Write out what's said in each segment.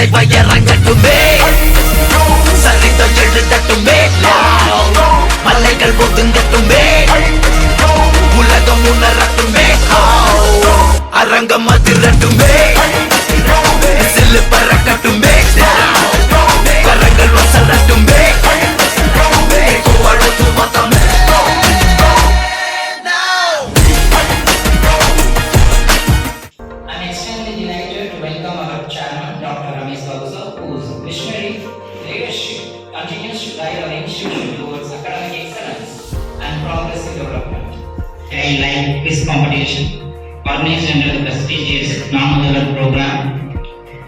தலைவ இறங்கட்டுமே, சரிதம் எழுதட்டுமே, மலைகள் ஒதுங்கட்டுமே, உலகம் உணரட்டுமே, அரங்கம் அதிரட்டுமே, சில்லு பறக்கட்டுமே, கரங்கள் வசரட்டுமே, புகழோது மதமே. I'm extremely delighted to welcome our chairman, Dr. Ramesh Babu sir, whose visionary leadership continues to guide our institution towards academic excellence and progressive development. A live quiz competition organized under the prestigious Namadharan program,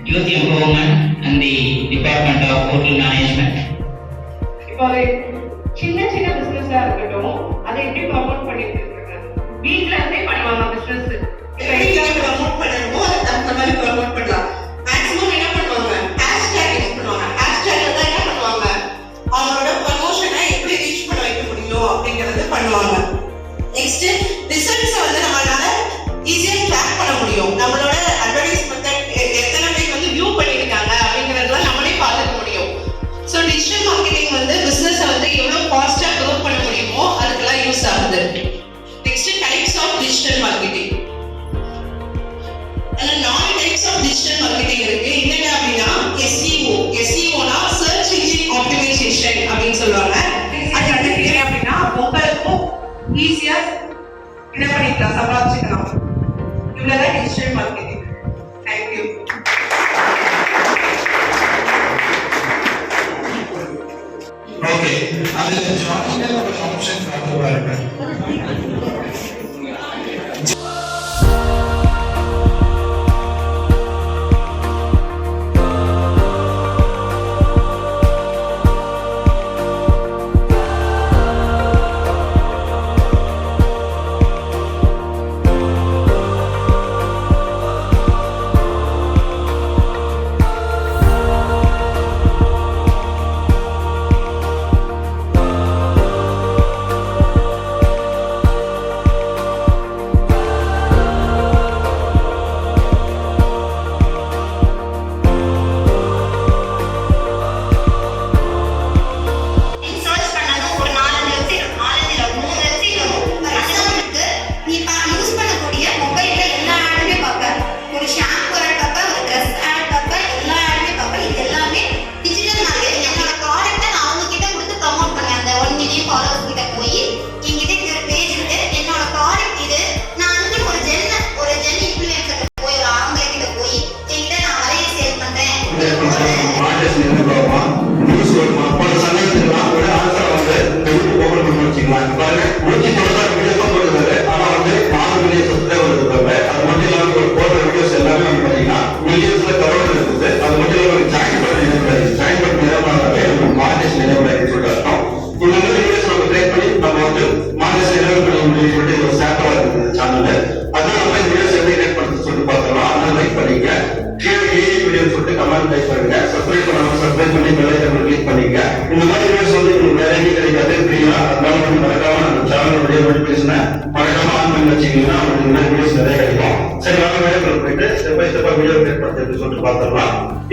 Youth Empowerment and the Department of Hotel Management. இப்போ சின்ன சின்ன பிசினஸா இருக்கட்டும், அதை எப்படி promote பண்ணிட்டு இருக்காங்க? வீட்ல இருந்தே பண்ணுவாங்க பிசினஸ். ப்ரமோட் பண்ணணுமோ அந்த மாதிரி ப்ரமோட் பண்ணலாம். மேக்ஸிமம் என்ன பண்ணுவாங்க, ஹேஷ்டேக் யூஸ் பண்ணுவாங்க. ஹேஷ்டேக்ல தான் என்ன பண்ணுவாங்க, அவங்களோட ப்ரமோஷனை எப்படி ரீச் பண்ண வைக்க முடியும் அப்படிங்கறது பண்ணுவாங்க. நெக்ஸ்ட் ரிசல்ட்ஸ் வந்து நம்மளால ஈஸியா ட்ராக் பண்ண முடியும். நம்மளோட அட்வர்டைஸ்மென்ட் எத்தனை பேர் வந்து வியூ பண்ணிருக்காங்க அப்படிங்கறதெல்லாம் நம்மளே பார்த்துக்க முடியும். ஸோ டிஜிட்டல் மார்க்கெட்டிங் வந்து பிசினஸை வந்து எவ்வளவு ஃபாஸ்டா க்ரோ பண்ண முடியுமோ அதுக்கெல்லாம் யூஸ் ஆகுது. Next types of digital marketing. அதில் 4 டைப்ஸ் ஆஃப் டிஜிட்டல் மார்க்கெட்டிங் இருக்கு. என்னென்ன அப்படின்னா SEO. SEOனா சர்ச் இன்ஜின் ஆப்டிமைசேஷன் அப்படின்னு சொல்லுவாங்க. அது என்ன அப்படின்னா உங்களுக்கும் ஈஸியா என்ன பண்ணிக்கலாம், சம்பாதிச்சுக்கலாம். இவ்வளவுதான் டிஜிட்டல் மார்க்கெட்டிங். தேங்க்யூ. ஓகே, அது ஜாயினிங் ஒரு ஆப்ஷன் பார்க்க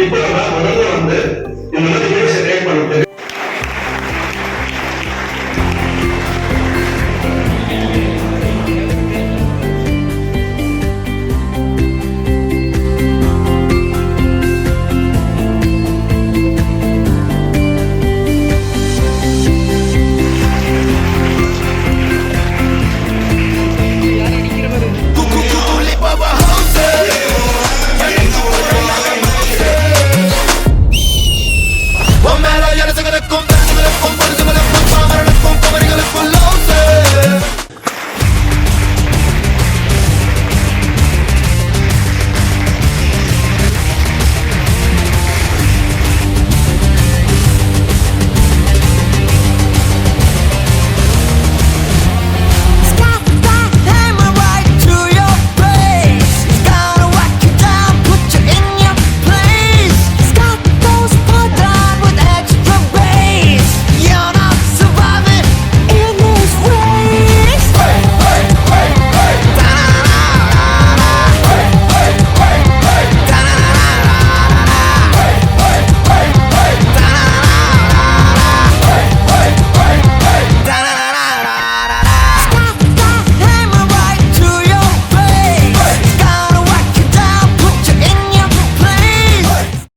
இப்போ நம்ம முதல்ல